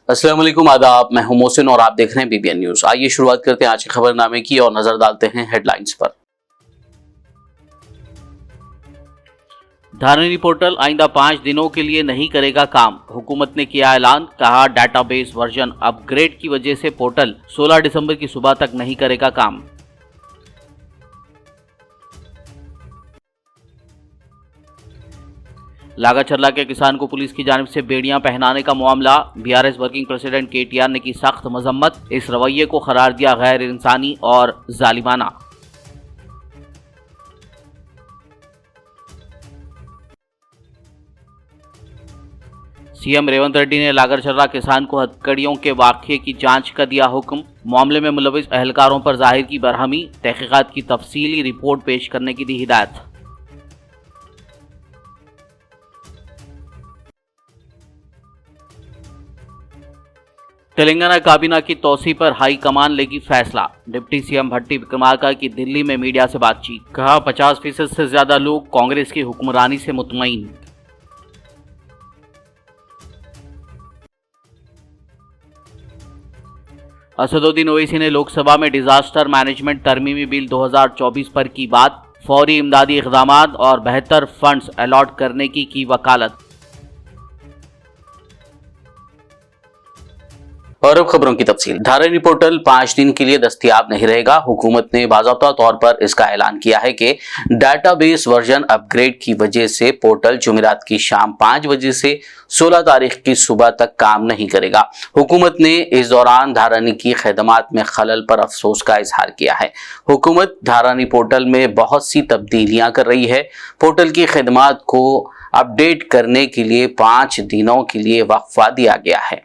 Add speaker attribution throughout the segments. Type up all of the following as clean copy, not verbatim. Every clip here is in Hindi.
Speaker 1: अस्सलाम वालेकुम, आदाब। मैं हूं मोहसिन और आप देख रहे हैं बीबीएन न्यूज। आइए शुरुआत करते हैं आज के खबरनामे की और नजर डालते हैं हेडलाइंस पर। धारनी पोर्टल आइंदा 5 दिनों के लिए नहीं करेगा काम, हुकूमत ने किया ऐलान। कहा डाटाबेस वर्जन अपग्रेड की वजह से पोर्टल 16 दिसंबर की सुबह तक नहीं करेगा काम। लागाचर्ला के किसान को पुलिस की जानिब से बेड़ियां पहनाने का मामला, बीआरएस वर्किंग प्रेसिडेंट केटीआर ने की सख्त मजम्मत। इस रवैये को करार दिया गैर इंसानी और जालिमाना। सीएम रेवंत रेड्डी ने लागाचर्ला किसान को हथकड़ियों के वाक़ये की जांच का दिया हुक्म। मामले में मुलविस अहलकारों पर जाहिर की बरहमी, तहकीकात की तफसीली रिपोर्ट पेश करने की दी हिदायत। तेलंगाना काबीना की तौसी पर हाई कमान लेगी फैसला। डिप्टी सीएम भट्टी विक्रमार्का की दिल्ली में मीडिया से बातचीत। कहा 50% से ज्यादा लोग कांग्रेस की हुक्मरानी से मुतमईन। असदुद्दीन ओवैसी ने लोकसभा में डिजास्टर मैनेजमेंट तरमीमी बिल 2024 पर की बात। फौरी इमदादी इक़दामात और बेहतर फंड्स अलॉट करने की वकालत। और अब खबरों की तफसील। धारनी पोर्टल 5 दिन के लिए दस्तयाब नहीं रहेगा। हुकूमत ने बाज़ाब्ता तौर पर इसका ऐलान किया है कि डाटाबेस वर्जन अपग्रेड की वजह से पोर्टल जुमेरात की शाम 5 बजे से 16 तारीख की सुबह तक काम नहीं करेगा। हुकूमत ने इस दौरान धारनी की खदमात में खलल पर अफसोस का इजहार किया है। हुकूमत धारनी पोर्टल में बहुत सी तब्दीलियां कर रही है। पोर्टल की खदमात को अपडेट करने के लिए 5 दिनों के लिए वक्फा दिया गया है।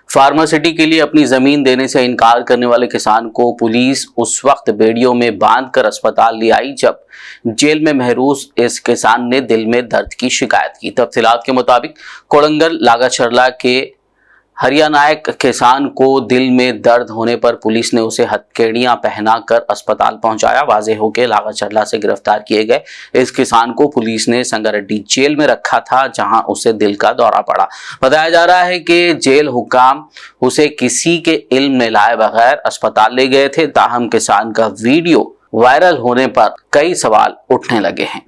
Speaker 1: फार्मासिटी के लिए अपनी जमीन देने से इनकार करने वाले किसान को पुलिस उस वक्त बेड़ियों में बांधकर अस्पताल ले आई जब जेल में महरूस इस किसान ने दिल में दर्द की शिकायत की। तफसीलात के मुताबिक कोड़ंगल लागाचर्ला के हरियानायक किसान को दिल में दर्द होने पर पुलिस ने उसे हथकड़ियां पहनाकर अस्पताल पहुंचाया। वाज़ेह हो के लागाचर्ला से गिरफ्तार किए गए इस किसान को पुलिस ने संगारेड्डी जेल में रखा था, जहां उसे दिल का दौरा पड़ा। बताया जा रहा है कि जेल हुकाम उसे किसी के इल्म में लाए बगैर अस्पताल ले गए थे। ताहम किसान का वीडियो वायरल होने पर कई सवाल उठने लगे हैं।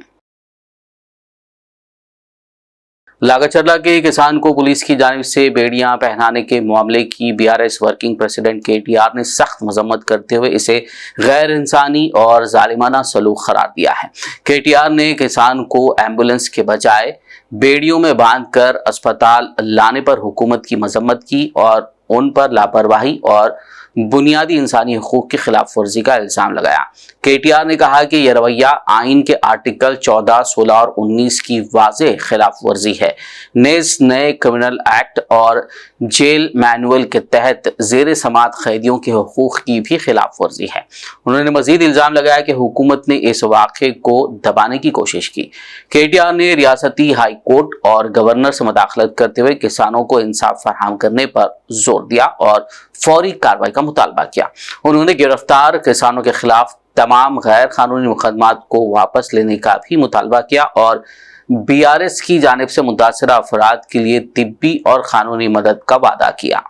Speaker 1: लागाचर्ला के किसान को पुलिस की जानिब से बेड़ियां पहनाने के मामले की बीआरएस वर्किंग प्रेसिडेंट केटीआर ने सख्त मजम्मत करते हुए इसे गैर इंसानी और जालिमाना सलूक करार दिया है। केटीआर ने किसान को एम्बुलेंस के बजाय बेड़ियों में बांधकर अस्पताल लाने पर हुकूमत की मजम्मत की और उन पर लापरवाही और बुनियादी इंसानी हकूक की खिलाफ वर्जी का इल्जाम लगाया। केटीआर ने कहा कि यह रवैया आइन के आर्टिकल 14, 16 और 19 की वाज़ेह खिलाफ वर्जी है। नेज़ नए क्रिमिनल एक्ट और जेल मैनुअल के तहत जेर समात कैदियों के हकूक की भी खिलाफ वर्जी है। उन्होंने मजीद इल्जाम लगाया कि हुकूमत ने इस वाक़े को दबाने की कोशिश की। केटीआर ने रियासती हाई कोर्ट और गवर्नर से मुदाखलत करते हुए किसानों को इंसाफ फराहम करने पर जोर दिया और फौरी कार्रवाई का मुतालबा किया। उन्होंने गिरफ्तार किसानों के खिलाफ तमाम गैर कानूनी मुकदमात को वापस लेने का भी मुतालबा किया और बीआरएस की जानिब से मुतासरा अफराद के लिए तिब्बी और कानूनी मदद का वादा किया।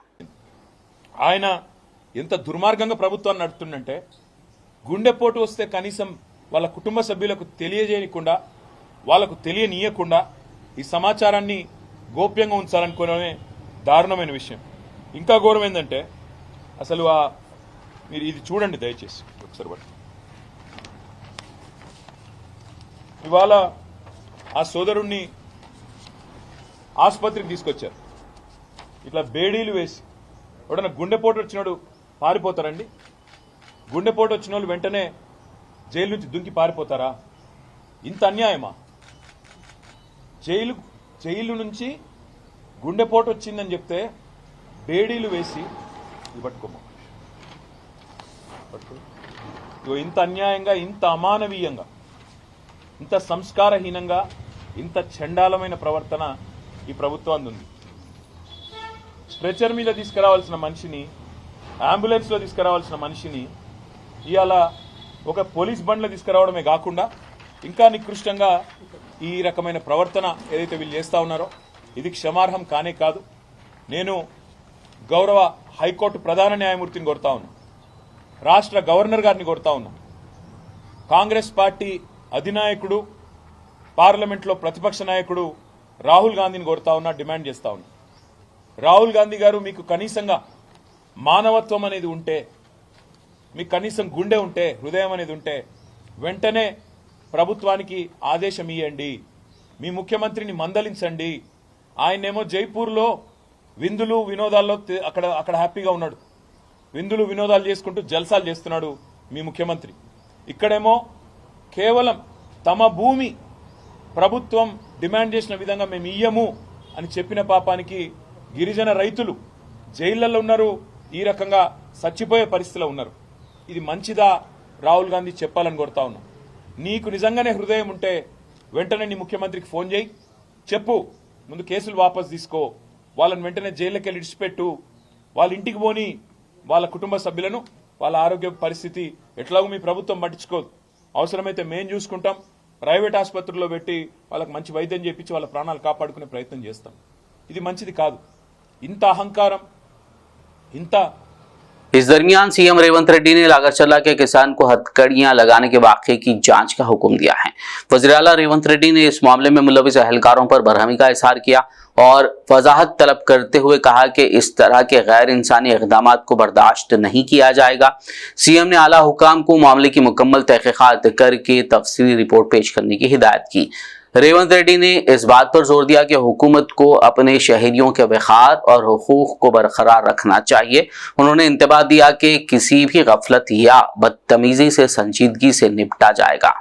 Speaker 2: ఆయన ఎంత దుర్మార్గంగా ప్రభుత్వాన్ని నడుపుతుందంటే గుండెపోటు వస్తే కనీసం వాళ్ళ కుటుంబ సభ్యులకు తెలియజేయకుండా వాళ్ళకు తెలియనీయకుండా ఈ సమాచారాన్ని గోప్యంగా ఉంచాలనుకోవడమే దారుణమైన విషయం. ఇంకా ఘోరం ఏంటంటే అసలు మీరు ఇది చూడండి దయచేసి ఒకసారి బట్టి. ఇవాళ ఆ సోదరుణ్ణి ఆసుపత్రికి తీసుకొచ్చారు. ఇట్లా బేడీలు వేసి ఎవడన్నా గుండెపోటు వచ్చినోడు పారిపోతారండి? గుండెపోటు వచ్చిన వాళ్ళు వెంటనే జైలు నుంచి దుంకి పారిపోతారా? ఇంత అన్యాయమా? జైలు నుంచి గుండెపోటు వచ్చిందని చెప్తే బేడీలు వేసి పట్టుకోమా ఇంత అన్యాయంగా, ఇంత అమానవీయంగా, ఇంత సంస్కారహీనంగా, ఇంత చండాలమైన ప్రవర్తన ఈ ప్రభుత్వానికి ఉంది. స్ట్రెచర్ మీద తీసుకురావాల్సిన మనిషిని, అంబులెన్స్లో తీసుకురావాల్సిన మనిషిని ఇవాళ ఒక పోలీస్ బండ్లో తీసుకురావడమే కాకుండా ఇంకా నికృష్టంగా ఈ రకమైన ప్రవర్తన ఏదైతే వీళ్ళు చేస్తూ ఉన్నారో ఇది క్షమార్హం కానే కాదు. నేను గౌరవ హైకోర్టు ప్రధాన న్యాయమూర్తిని కోరుతా ఉన్నా, రాష్ట్ర గవర్నర్ గారిని కోరుతా ఉన్నా, కాంగ్రెస్ పార్టీ అధినాయకుడు పార్లమెంట్లో ప్రతిపక్ష నాయకుడు రాహుల్ గాంధీని కోరుతా ఉన్నా, డిమాండ్ చేస్తా ఉన్నా. రాహుల్ గాంధీ గారు, మీకు కనీసంగా మానవత్వం అనేది ఉంటే, మీకు కనీసం గుండె ఉంటే, హృదయం అనేది ఉంటే, వెంటనే ప్రభుత్వానికి ఆదేశం ఇవ్వండి, మీ ముఖ్యమంత్రిని మందలించండి. ఆయనేమో జైపూర్లో విందులు వినోదాల్లో అక్కడ హ్యాపీగా ఉన్నాడు, విందులు వినోదాలు చేసుకుంటూ జల్సాలు చేస్తున్నాడు మీ ముఖ్యమంత్రి. ఇక్కడేమో కేవలం తమ భూమి ప్రభుత్వం డిమాండ్ చేసిన విధంగా మేము ఇయ్యము అని చెప్పిన పాపానికి గిరిజన రైతులు జైళ్లలో ఉన్నారు, ఈ రకంగా చచ్చిపోయే పరిస్థితిలో ఉన్నారు. ఇది మంచిదా? రాహుల్ గాంధీ చెప్పాలని కోరుతా ఉన్నా. నీకు నిజంగానే హృదయం ఉంటే వెంటనే నీ ముఖ్యమంత్రికి ఫోన్ చేయి, చెప్పు, ముందు కేసులు వాపసు తీసుకో, వాళ్ళని వెంటనే జైల్లోకి వెళ్ళి ఇడిచిపెట్టు, వాళ్ళ ఇంటికి పోని, వాళ్ళ కుటుంబ సభ్యులను, వాళ్ళ ఆరోగ్య పరిస్థితి ఎట్లాగో మీ ప్రభుత్వం పట్టించుకోదు, అవసరమైతే మేం చూసుకుంటాం, ప్రైవేట్ ఆసుపత్రుల్లో పెట్టి వాళ్ళకి మంచి వైద్యం చేయించి వాళ్ళ ప్రాణాలు కాపాడుకునే ప్రయత్నం చేస్తాం. ఇది మంచిది కాదు. ఇంత అహంకారం, ఇంత
Speaker 1: इस दरमियान सीएम रेवंत रेड्डी ने लागरचला के किसान को हथकड़ियां लगाने के वाकये की जांच का हुक्म दिया है। वज़ीर आला रेवंत रेड्डी ने इस मामले में मुलविस अहलकारों पर बरहमी का इजहार किया और वजाहत तलब करते हुए कहा कि इस तरह के गैर इंसानी इक़दामात को बर्दाश्त नहीं किया जाएगा। सीएम ने आला हुकाम को मामले की मुकम्मल तहकीकात करके तफसीली रिपोर्ट पेश करने की हिदायत की। रेवंत रेड्डी ने इस बात पर जोर दिया कि हुकूमत को अपने शहरियों के वक़ार और हुकूक को बरकरार रखना चाहिए। उन्होंने इंतबाह दिया कि किसी भी गफलत या बदतमीजी से संजीदगी से निपटा जाएगा।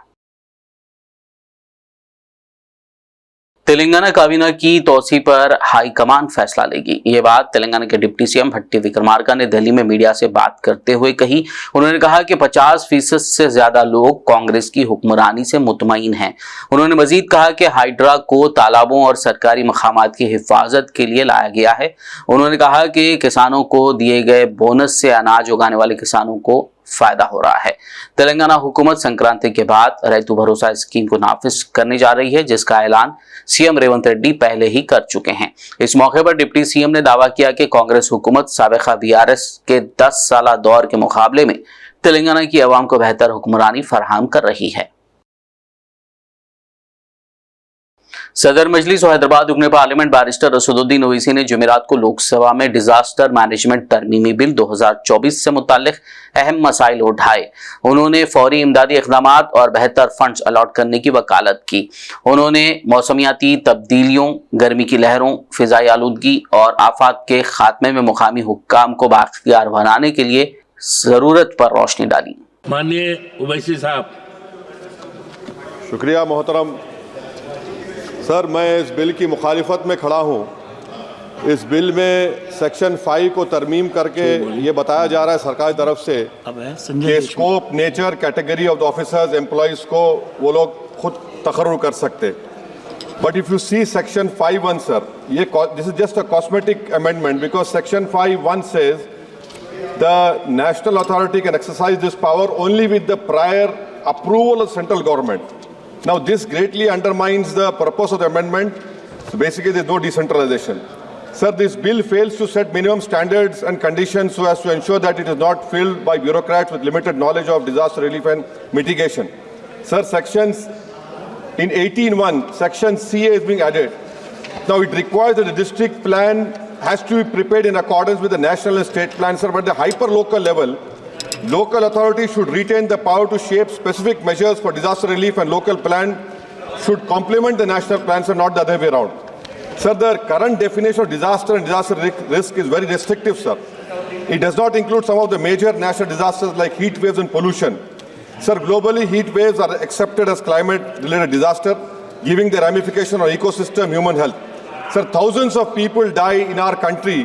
Speaker 1: तेलंगाना काबीना की तोसी पर हाईकमान फैसला लेगी। ये बात तेलंगाना के डिप्टी सीएम भट्टी विक्रमार्का ने दिल्ली में मीडिया से बात करते हुए कही। उन्होंने कहा कि 50% से ज्यादा लोग कांग्रेस की हुक्मरानी से मुतमईन हैं। उन्होंने मजीद कहा कि हाइड्रा को तालाबों और सरकारी मकामात की हिफाजत के लिए लाया गया है। उन्होंने कहा कि किसानों को दिए गए बोनस से अनाज उगाने वाले किसानों को फायदा हो रहा है। तेलंगाना हुकूमत संक्रांति के बाद रैतु भरोसा स्कीम को नाफिज करने जा रही है, जिसका ऐलान सीएम रेवंत रेड्डी पहले ही कर चुके हैं। इस मौके पर डिप्टी सीएम ने दावा किया कि कांग्रेस हुकूमत साबिका बीआरएस के 10 साला दौर के मुकाबले में तेलंगाना की आवाम को बेहतर हुक्मरानी फराहम कर रही है। सदर मजलिस और हैदराबाद रुकने पार्लियामेंट बैरिस्टर असदुद्दीन ओवैसी ने जुमेरात को लोकसभा में डिजास्टर मैनेजमेंट तरमीमी बिल 2024 से मुताल्लिक अहम मसाइल उठाए। उन्होंने फौरी इमदादी इक़दामात और बेहतर फंड्स अलॉट करने की वकालत की। उन्होंने मौसमियाती तब्दीलियों, गर्मी की लहरों, फिजाई आलूदगी और आफात के खात्मे में मुकामी हुक्काम को बाख्तियार बनाने के लिए जरूरत पर रोशनी डाली।
Speaker 3: माननीय ओवैसी साहब।
Speaker 4: शुक्रिया मोहतरम सर, मैं इस बिल की मुखालिफत में खड़ा हूँ। इस बिल में सेक्शन 5 को तरमीम करके ये बताया जा रहा है सरकार की तरफ से कि scope, nature, category of the officers, employees को वो लोग खुद तकर्रुर कर सकते। But if you see section 5(1) sir, ये this is just a cosmetic amendment because section 5(1) says the national authority can exercise this power only with the prior approval of central government. Now this greatly undermines the purpose of the amendment. So basically there is no decentralization. Sir, this bill fails to set minimum standards and conditions so as to ensure that it is not filled by bureaucrats with limited knowledge of disaster relief and mitigation. Sir, sections in 18(1), section CA is being added. Now it requires that the district plan has to be prepared in accordance with the national and state plan, sir, but at the hyper-local level, local authorities should retain the power to shape specific measures for disaster relief, and local plan should complement the national plans and not the other way around. Sir, the current definition of disaster and disaster risk is very restrictive, sir. It does not include some of the major national disasters like heat waves and pollution. Sir, globally, heat waves are accepted as climate-related disaster, giving the ramification on ecosystem, human health. Sir, thousands of people die in our country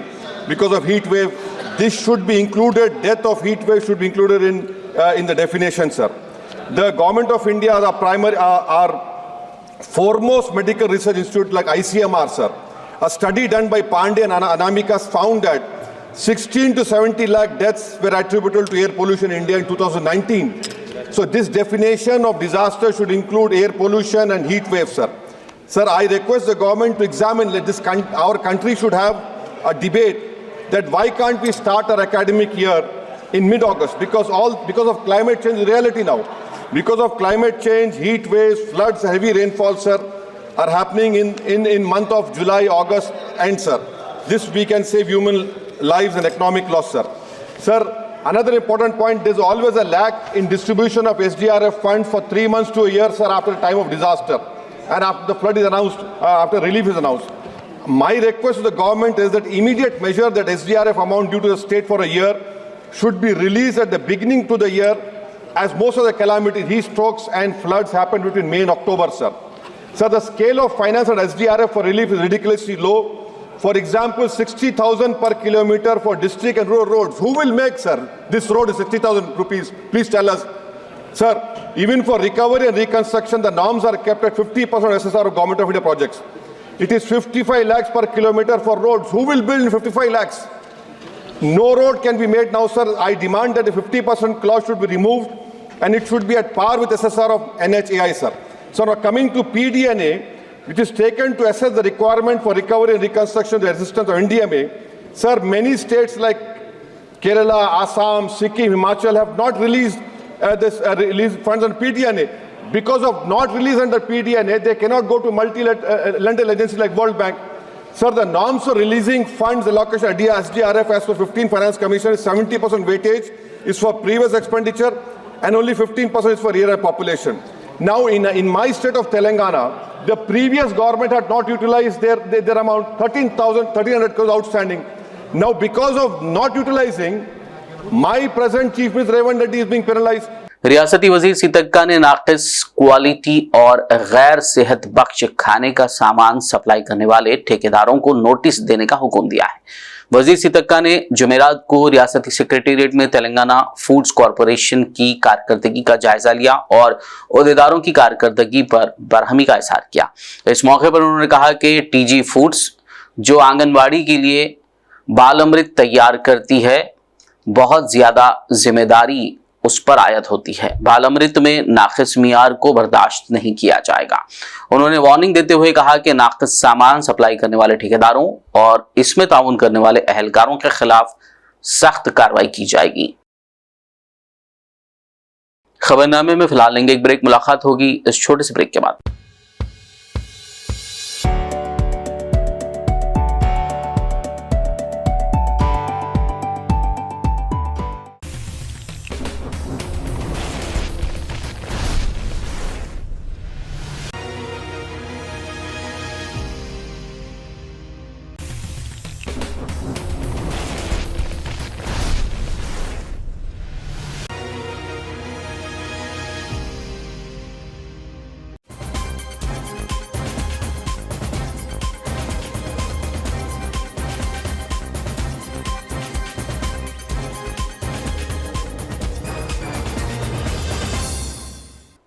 Speaker 4: because of heat wave. This should be included. Death of heat wave should be included in the definition, sir. The government of India, our foremost medical research institute like ICMR, sir. A study done by Pandey and Anamikas found that 16 to 70 lakh deaths were attributable to air pollution in India in 2019. So this definition of disaster should include air pollution and heat waves, sir. Sir, I request the government to examine that our country should have a debate that why can't we start our academic year in mid-August, because of climate change is reality now. Because of climate change, heat waves, floods, heavy rainfall, sir, are happening in month of July, August, and sir, this we can save human lives and economic loss, sir. Sir, another important point, there's always a lack in distribution of SDRF funds for 3 months to a year, sir, after the time of disaster and after the flood is announced, after relief is announced. My request to the government is that immediate measure that SDRF amount due to the state for a year should be released at the beginning to the year, as most of the calamities, heat strokes and floods happened between May and October, sir. Sir, the scale of finance at SDRF for relief is ridiculously low. For example, 60,000 per kilometer for district and rural roads. Who will make, sir? This road is 60,000 rupees. Please tell us. Sir, even for recovery and reconstruction, the norms are kept at 50% SSR of Government of India projects. It is 55 lakhs per kilometer for roads. Who will build in 55 lakhs? No road can be made now, sir. I demand that the 50% clause should be removed and it should be at par with SSR of NHAI, sir. So now coming to PDNA, which is taken to assess the requirement for recovery and reconstruction, the assistance of NDMA, sir, many states like Kerala, Assam, Sikkim, Himachal have not released release funds on PDNA. Because of not release under PDNA, they cannot go to multi-lateral agencies like World Bank. Sir, the norms for releasing funds allocation at SDRF as per 15 Finance Commission is 70% weightage is for previous expenditure and only 15% is for year population. Now, in my state of Telangana, the previous government had not utilized their amount, 1,300 crores outstanding. Now, because of not utilizing, my present Chief Minister Revan Reddy is being penalized.
Speaker 1: रियासती वजीर सीतक्का ने नाकिस क्वालिटी और गैर सेहत बख्श खाने का सामान सप्लाई करने वाले ठेकेदारों को नोटिस देने का हुक्म दिया है। वजीर सीतक्का ने जुमेरात को रियासती सेक्रेटेरिएट में तेलंगाना फूड्स कॉरपोरेशन की कारकर्दगी का जायजा लिया और ओहदेदारों की कारकर्दगी पर बरहमी का इजहार किया। इस मौके पर उन्होंने कहा कि टीजी फूड्स जो आंगनबाड़ी के लिए बाल अमृत तैयार करती है, बहुत ज्यादा जिम्मेदारी उस पर आयद होती है। बाल अमृत में नाकिस मियार को बर्दाश्त नहीं किया जाएगा। उन्होंने वार्निंग देते हुए कहा कि नाकिस सामान सप्लाई करने वाले ठेकेदारों और इसमें ताउन करने वाले अहलकारों के खिलाफ सख्त कार्रवाई की जाएगी। खबरनामे में फिलहाल लेंगे एक ब्रेक, मुलाकात होगी इस छोटे से ब्रेक के बाद।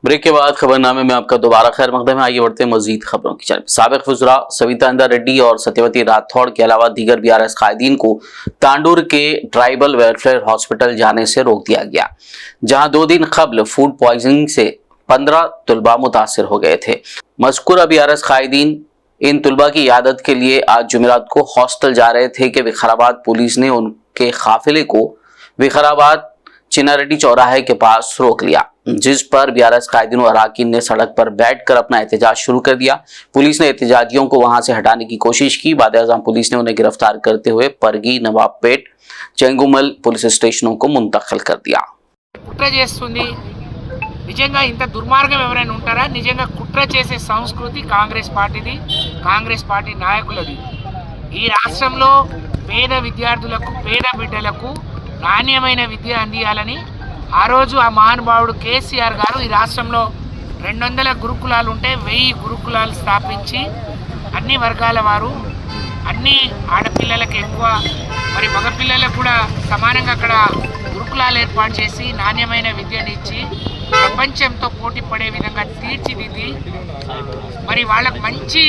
Speaker 1: ब्रेक के बाद खबरनामे में आपका दोबारा खैर मकदम है। आइए बढ़ते हैं मजीद खबरों की जानब। साबिक वज़रा सविता इंदा रेड्डी और सत्यवती राठौड़ के अलावा दीगर बीआरएस कायदीन को तांडूर के ट्राइबल वेलफेयर हॉस्पिटल जाने से रोक दिया गया, जहां 2 दिन कबल फूड पॉइजनिंग से 15 तलबा मुतासर हो गए थे। मज़कूरा बीआरएस कायदीन इन तलबा की इयादत के लिए आज जुमेरात को हॉस्टल जा रहे थे कि विकाराबाद पुलिस ने उनके काफिले को विकाराबाद चिनारेड्डी चौराहे के पास रोक लिया, जिस पर बीआरएस कायदीन और अराकीन ने सड़क पर बैठकर अपना एहतजाज शुरू कर दिया। पुलिस ने एहतजाजियों को वहां से हटाने की कोशिश की। बाद-ए-आज़म पुलिस ने उन्हें गिरफ्तार करते हुए परगी, नवाबपेट, चेंगुमल पुलिस स्टेशनों को मुंतकिल कर दिया।
Speaker 5: కుట్ర చేస్తుంది నిజంగా ఇంత దుర్మార్గం ఎవరైనా ఉంటారా? నిజంగా కుట్ర చేసే సంస్కృతి కాంగ్రెస్ పార్టీది, కాంగ్రెస్ పార్టీ నాయకులది। ఈ రాష్ట్రంలో పేద విద్యార్థులకు, పేద బిడ్డలకు నాణ్యమైన విద్య అందియాలని ఆ రోజు ఆ మహానుభావుడు కేసీఆర్ గారు ఈ రాష్ట్రంలో 200 గురుకులాలు ఉంటే 1000 గురుకులాలు స్థాపించి అన్ని వర్గాల వారు, అన్ని ఆడపిల్లలకు ఎక్కువ, మరి మగపిల్లలకు కూడా సమానంగా అక్కడ గురుకులాలు ఏర్పాటు చేసి నాణ్యమైన విద్యనిచ్చి ప్రపంచంతో పోటీ పడే విధంగా తీర్చిదిద్ది మరి వాళ్ళకు మంచి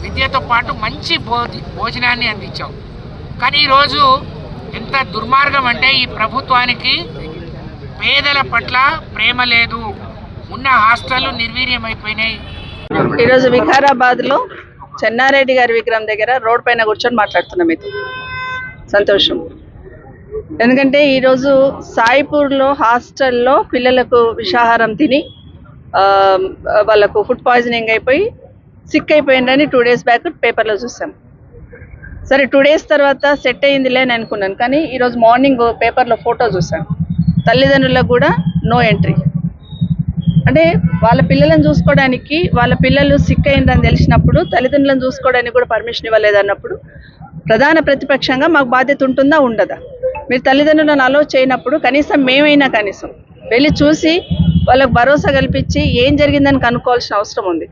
Speaker 5: విద్యతో పాటు మంచి భోజనాన్ని అందించాం। కానీ ఈరోజు ఎంత దుర్మార్గం అంటే ఈ ప్రభుత్వానికి పేదల పట్ల ప్రేమ లేదు। ఉన్న హాస్టళ్ళు నిర్వీర్యమైపోయినాయి,
Speaker 6: ఈరోజు వికారాబాద్లో చెన్నారెడ్డి గారి విగ్రహం దగ్గర రోడ్ పైన కూర్చొని మాట్లాడుతున్నాం మీతో. సంతోషం. ఎందుకంటే ఈరోజు సాయిపూర్లో హాస్టల్లో పిల్లలకు విషాహారం తిని వాళ్ళకు ఫుడ్ పాయిజనింగ్ అయిపోయి సిక్ అయిపోయిందని 2 days బ్యాక్ పేపర్లో చూసాం. సరే 2 days తర్వాత సెట్ అయ్యిందిలే అని అనుకున్నాను. కానీ ఈరోజు మార్నింగ్ పేపర్లో ఫోటో చూసాను. తల్లిదండ్రులకు కూడా నో ఎంట్రీ. అంటే వాళ్ళ పిల్లలను చూసుకోవడానికి, వాళ్ళ పిల్లలు సిక్ అయిందని తెలిసినప్పుడు తల్లిదండ్రులను చూసుకోవడానికి కూడా పర్మిషన్ ఇవ్వలేదన్నప్పుడు ప్రధాన ప్రతిపక్షంగా మాకు బాధ్యత ఉంటుందా ఉండదా? మీరు తల్లిదండ్రులను అలో చేయనప్పుడు కనీసం మేమైనా కనీసం వెళ్ళి చూసి వాళ్ళకు భరోసా కల్పించి ఏం జరిగిందని కనుక్కోవాల్సిన అవసరం ఉంది.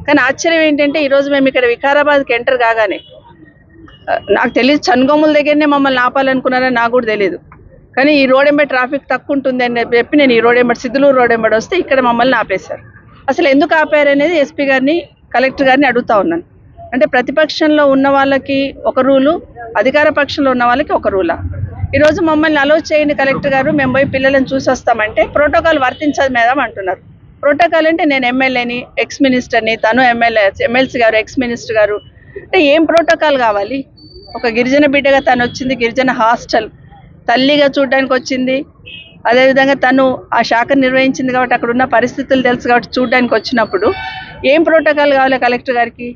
Speaker 6: కానీ ఆశ్చర్యం ఏంటంటే ఈరోజు మేము ఇక్కడ వికారాబాద్కి ఎంటర్ కాగానే, నాకు తెలియదు చన్గోముల దగ్గరనే మమ్మల్ని ఆపాలనుకున్నారని నాకు కూడా తెలియదు. కానీ ఈ రోడ్ ఎంబడి ట్రాఫిక్ తక్కువ ఉంటుంది అని చెప్పి నేను ఈ రోడ్ ఎంబడి సిద్ధులూరు రోడ్ ఎంబడి వస్తే ఇక్కడ మమ్మల్ని ఆపేశారు. అసలు ఎందుకు ఆపారు అనేది ఎస్పీ గారిని, కలెక్టర్ గారిని అడుగుతా ఉన్నాను. అంటే ప్రతిపక్షంలో ఉన్న వాళ్ళకి ఒక రూలు, అధికార పక్షంలో ఉన్న వాళ్ళకి ఒక రూలా? ఈరోజు మమ్మల్ని అలో చేయండి కలెక్టర్ గారు, మేము పోయి పిల్లలను చూసి వస్తామంటే ప్రోటోకాల్ వర్తించదు మేడం అంటున్నారు. ప్రోటోకాల్ అంటే నేను ఎమ్మెల్యేని, ఎక్స్ మినిస్టర్ని, తను ఎమ్మెల్సీ గారు, ఎక్స్ మినిస్టర్ గారు, అంటే ఏం ప్రోటోకాల్ కావాలి? ఒక గిరిజన బిడ్డగా తను వచ్చింది, గిరిజన హాస్టల్ తల్లిగా చూడడానికి వచ్చింది. అదేవిధంగా తను ఆ శాఖను నిర్వహించింది కాబట్టి అక్కడ ఉన్న పరిస్థితులు తెలుసు కాబట్టి చూడడానికి వచ్చినప్పుడు ఏం ప్రోటోకాల్ కావాలి కలెక్టర్ గారికి?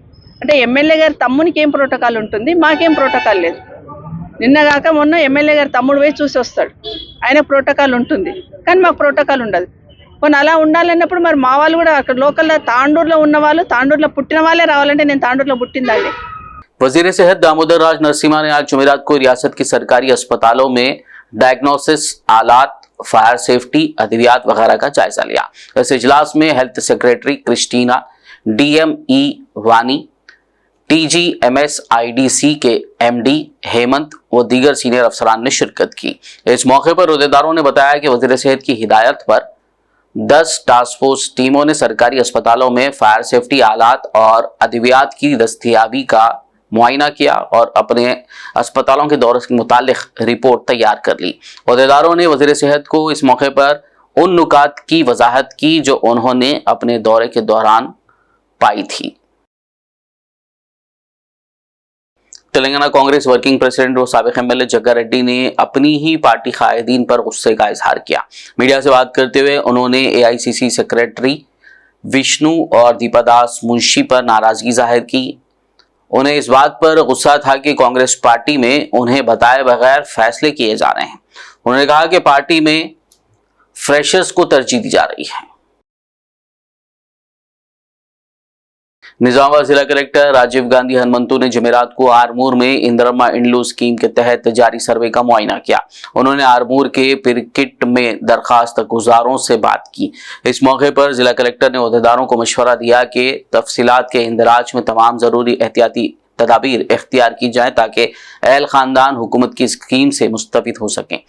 Speaker 6: అంటే ఎమ్మెల్యే గారి తమ్మునికి ఏం ప్రోటోకాల్ ఉంటుంది, మాకేం ప్రోటోకాల్ లేదు. నిన్నగాక మొన్న ఎమ్మెల్యే గారు తమ్ముడు పోయి చూసి వస్తాడు, ఆయన ప్రోటోకాల్ ఉంటుంది, కానీ మాకు ప్రోటోకాల్ ఉండదు. కొన్ని అలా ఉండాలన్నప్పుడు మరి మా వాళ్ళు కూడా అక్కడ లోకల్లో తాండూరులో ఉన్న వాళ్ళు, తాండూరులో పుట్టిన వాళ్ళే రావాలంటే నేను తాండూరులో పుట్టిందండి.
Speaker 1: वजीर सेहत दामोदर राज नरसिम्हा ने आज जुमेरात को रियासत की सरकारी अस्पतालों में डायग्नोसिस आलात, फायर सेफ्टी, अद्वियात वगैरह का जायजा लिया। इस इजलास में हेल्थ सेक्रेटरी क्रिस्टीना, DME वानी, TGMSIDC के MD हेमंत व दीगर सीनियर अफसरान ने शिरकत की। इस मौके पर अहदेदारों ने बताया कि वजीर सेहत की हिदायत पर 10 टास्क फोर्स टीमों ने सरकारी अस्पतालों में फायर सेफ्टी आलात और अद्वियात की दस्तयाबी का मुआयना किया और अपने अस्पतालों के दौरे से मुतालिक रिपोर्ट तैयार कर ली। अहदेदारों ने वज़ीर सेहत को इस मौके पर उन नुकात की वजाहत की जो उन्होंने अपने दौरे के दौरान पाई थी। तेलंगाना कांग्रेस वर्किंग प्रेसिडेंट और साबिक एमएलए जग्गा रेड्डी ने अपनी ही पार्टी कायदीन पर गुस्से का इजहार किया। मीडिया से बात करते हुए उन्होंने AICC सेक्रेटरी विष्णु और दीपादास मुंशी पर नाराजगी जाहिर की। उन्हें इस बात पर गुस्सा था कि कांग्रेस पार्टी में उन्हें बताए बगैर फैसले किए जा रहे हैं। उन्होंने कहा कि पार्टी में फ्रेशर्स को तरजीह दी जा रही है। निजामाबाद जिला कलेक्टर राजीव गांधी हनुमंतु ने जुमेरात को आरमूर में इंदिरा इंडलू स्कीम के तहत जारी सर्वे का मुआयना किया। उन्होंने आरमूर के पिरकिट में दरखास्त गुजारों से बात की। इस मौके पर जिला कलेक्टर ने अहदेदारों को मशवरा दिया कि तफसीलात के इंदराज में तमाम जरूरी एहतियाती तदाबीर इख्तियार की जाए ताकि अहल खानदान हुकूमत की स्कीम से मुस्तफिद हो सकें।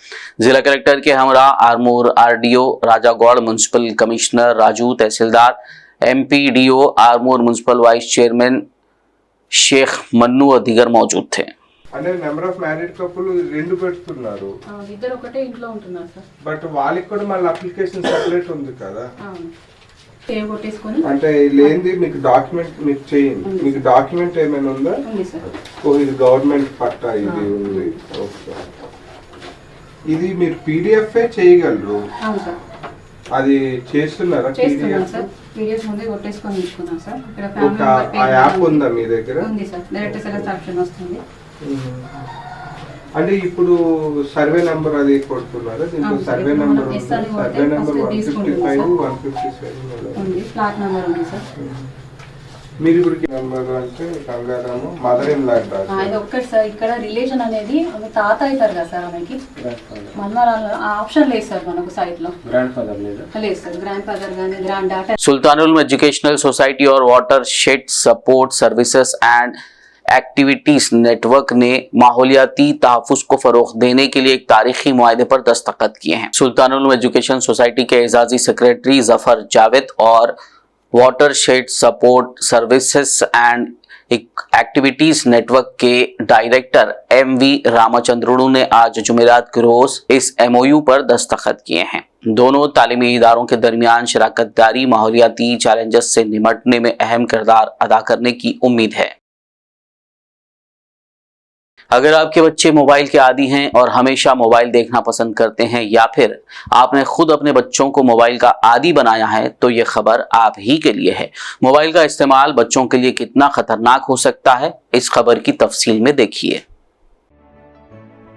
Speaker 1: जिला कलेक्टर के हमरा Armoor RDO Rajagoud, municipal commissioner Raju, tehsildar MPDO Armoor, municipal vice chairman Sheikh Mannu और दीगर मौजूद थे।
Speaker 7: అంటే నెంబర్ ఆఫ్ మ్యారీడ్ కపుల్ 2 పెడుతున్నారు,
Speaker 8: ఇద్దరు ఒకటే ఇంట్లో ఉంటున్నారు సార్.
Speaker 7: బట్ వాళ్ళకి కూడా మళ్ళీ అప్లికేషన్ సెపరేట్ ఉంది కదా.
Speaker 8: సేవ్ కొట్టేసుకొని
Speaker 7: అంటే లేనిది మీకు డాక్యుమెంట్ మీకు చేయండి, మీకు డాక్యుమెంట్ ఏమైనా ఉందా?
Speaker 8: ఉంది సార్.
Speaker 7: ఓ ఇది గవర్నమెంట్ పట్టా ఇది ఉంది. ఓకే, ఇది మీరు PDF చేయగలరు.
Speaker 8: అవును సార్,
Speaker 7: అది చేస్తున్నారా?
Speaker 8: చేస్తున్నాను సార్. పీడిఎఫ్ ముందే కొట్టేసుకొని తీసుకున్నాం సార్. ఇక్కడ
Speaker 7: ఒక ఆ యాప్ ఉందా మీ దగ్గర?
Speaker 8: ఉంది సార్, డైరెక్ట్ సెలెక్ట్ ఆప్షన్ వస్తుంది.
Speaker 7: అంటే ఇప్పుడు సర్వే నంబర్ అది కొడుతున్నారా? దీంట్లో సర్వే నంబర్ ఉంది. సర్వే నంబర్ 155 157
Speaker 8: ఉంది. ఫ్లాట్ నెంబర్ ఉంది సార్.
Speaker 7: మీరు ఇప్పుడు నంబర్ అంటే గంగారాము మదర్ ఇన్ లా
Speaker 8: ఇది ఒక్కటి సార్. ఇక్కడ రిలేషన్ అనేది ఆమె తాత అవుతారు కదా సార్, ఆమెకి మనమరాలు ఆ ఆప్షన్ లేదు సార్ మనకు సైట్ లో.
Speaker 7: గ్రాండ్ ఫాదర్
Speaker 8: లేదు సార్. గ్రాండ్ ఫాదర్ గానీ గ్రాండ్ డాటర్.
Speaker 1: सुल्तानुल में एजुकेशनल सोसाइटी और water shade support services and activities network ने माहौलियाती तहफ़्फ़ुज़ को फ़रोग़ देने के लिए एक तारीखी मुआहदे पर दस्तखत किए हैं। सुल्तानुल में एजुकेशन सोसाइटी के एजाजी सेक्रेटरी जफर जावेद और water shade support services and एक एक्टिविटीज नेटवर्क के डायरेक्टर MV रामचंद्रुडू ने आज जुमेरात के रोज इस MOU पर दस्तखत किए हैं। दोनों तालीमी इदारों के दरमियान शराकतदारी माहौलियाती चैलेंजेस से निपटने में अहम किरदार अदा करने की उम्मीद है। अगर आपके बच्चे मोबाइल के आदी हैं और हमेशा मोबाइल देखना पसंद करते हैं या फिर आपने खुद अपने बच्चों को मोबाइल का आदी बनाया है तो ये खबर आप ही के लिए है। मोबाइल का इस्तेमाल बच्चों के लिए कितना खतरनाक हो सकता है, इस खबर की तफसील में देखिए।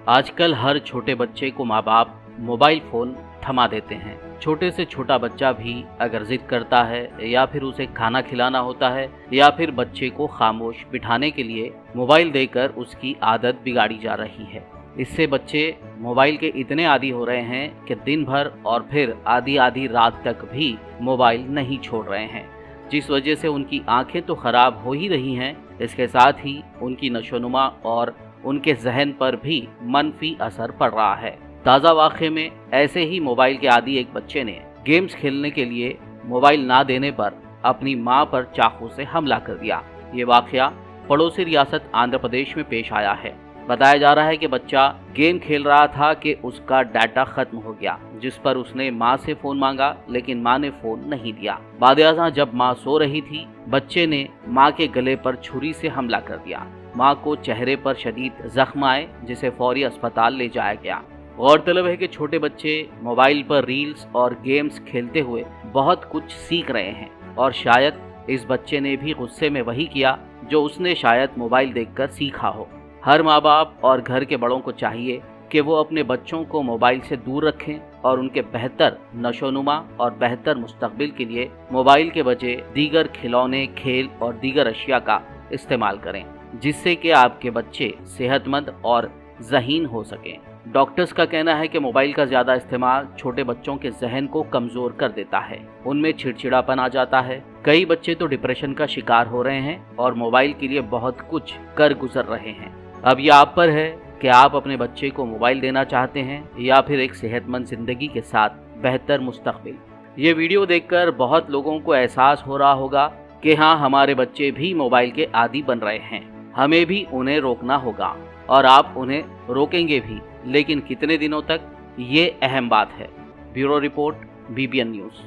Speaker 1: आजकल हर छोटे बच्चे को माँ बाप मोबाइल फोन थमा देते हैं। छोटे से छोटा बच्चा भी अगर जिद करता है या फिर उसे खाना खिलाना होता है या फिर बच्चे को खामोश बिठाने के लिए मोबाइल देकर उसकी आदत बिगाड़ी जा रही है। इससे बच्चे मोबाइल के इतने आदी हो रहे हैं कि दिन भर और फिर आधी आधी रात तक भी मोबाइल नहीं छोड़ रहे हैं, जिस वजह से उनकी आंखें तो खराब हो ही रही हैं, इसके साथ ही उनकी नशोनुमा और उनके जहन पर भी मनफी असर पड़ रहा है। ताज़ा वाक़े में ऐसे ही मोबाइल के आदी एक बच्चे ने गेम्स खेलने के लिए मोबाइल ना देने पर अपनी मां पर चाकू से हमला कर दिया। ये वाक़या पड़ोसी रियासत आंध्र प्रदेश में पेश आया है। बताया जा रहा है कि बच्चा गेम खेल रहा था कि उसका डाटा खत्म हो गया, जिस पर उसने मां से फ़ोन मांगा, लेकिन मां ने फ़ोन नहीं दिया। बाद जब मां सो रही थी, बच्चे ने मां के गले पर छुरी से हमला कर दिया। मां को चेहरे पर शदीद जख्म आए, जिसे फौरी अस्पताल ले जाया गया। गौरतलब है कि छोटे बच्चे मोबाइल पर रील्स और गेम्स खेलते हुए बहुत कुछ सीख रहे हैं और शायद इस बच्चे ने भी गुस्से में वही किया जो उसने शायद मोबाइल देखकर सीखा हो। हर माँ बाप और घर के बड़ों को चाहिए कि वो अपने बच्चों को मोबाइल से दूर रखें और उनके बेहतर नशोनुमा और बेहतर मुस्तकबिल के लिए मोबाइल के बजाय दीगर खिलौने, खेल और दीगर अशिया का इस्तेमाल करें, जिससे कि आपके बच्चे सेहतमंद और ज़हीन हो सकें। डॉक्टर्स का कहना है कि मोबाइल का ज़्यादा इस्तेमाल छोटे बच्चों के जहन को कमज़ोर कर देता है, उनमें चिड़चिड़ापन आ जाता है। कई बच्चे तो डिप्रेशन का शिकार हो रहे हैं और मोबाइल के लिए बहुत कुछ कर गुजर रहे हैं। अब यह आप पर है कि आप अपने बच्चे को मोबाइल देना चाहते हैं या फिर एक सेहतमंद ज़िंदगी के साथ बेहतर मुस्तकबिल। ये वीडियो देखकर बहुत लोगों को एहसास हो रहा होगा कि हाँ, हमारे बच्चे भी मोबाइल के आदी बन रहे हैं, हमें भी उन्हें रोकना होगा और आप उन्हें रोकेंगे भी, लेकिन कितने दिनों तक, ये अहम बात है। Bureau report, BBN news.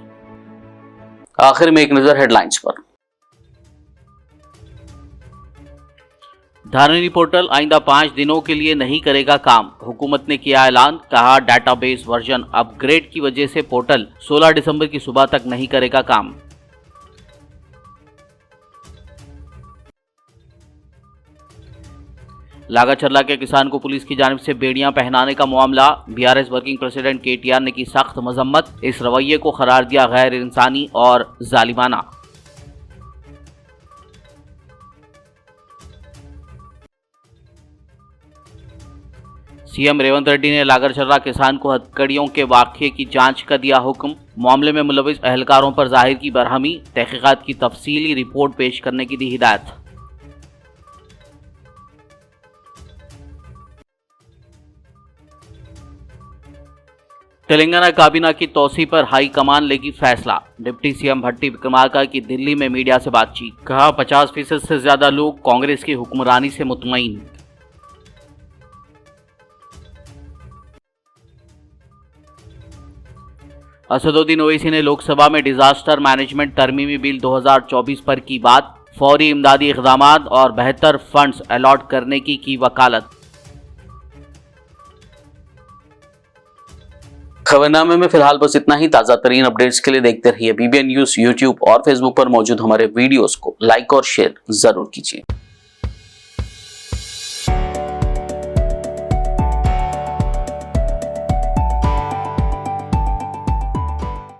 Speaker 1: आखिर में एक नजर हेडलाइंस पर। धारणी पोर्टल आइंदा 5 दिनों के लिए नहीं करेगा काम, हुकूमत ने किया ऐलान। कहा डाटाबेस वर्जन अपग्रेड की वजह से पोर्टल 16 दिसंबर की सुबह तक नहीं करेगा काम। लागाचर्ला के किसान को पुलिस की जानिब से बेड़ियां पहनाने का मामला, BRS वर्किंग प्रेसिडेंट KTR ने की सख्त मजम्मत, इस रवैये को करार दिया गैर इंसानी और जालिमाना। CM रेवंत रेड्डी ने लागाचर्ला किसान को हथकड़ियों के वाक़ये की जांच का दिया हुक्म, मामले में मुलविस अहलकारों पर जाहिर की बरहमी, तहकीकात की तफसीली रिपोर्ट पेश करने की दी हिदायत। तेलंगाना काबीना की तौसी पर हाई कमान लेगी फैसला, डिप्टी CM भट्टी विक्रमार्का की दिल्ली में मीडिया से बातचीत। कहा 50% से ज्यादा लोग कांग्रेस की हुक्मरानी से मुतमईन। असदुद्दीन ओवैसी ने लोकसभा में डिजास्टर मैनेजमेंट तरमीमी बिल 2024 पर की बात, फौरी इमदादी इक़दामात और बेहतर फंड्स अलॉट करने की वकालत। खबरनामे में फिलहाल बस इतना ही। ताज़ा तरीन अपडेट्स के लिए देखते रहिए BBN न्यूज़। यूट्यूब और फेसबुक पर मौजूद हमारे वीडियोस को लाइक और शेयर जरूर कीजिए।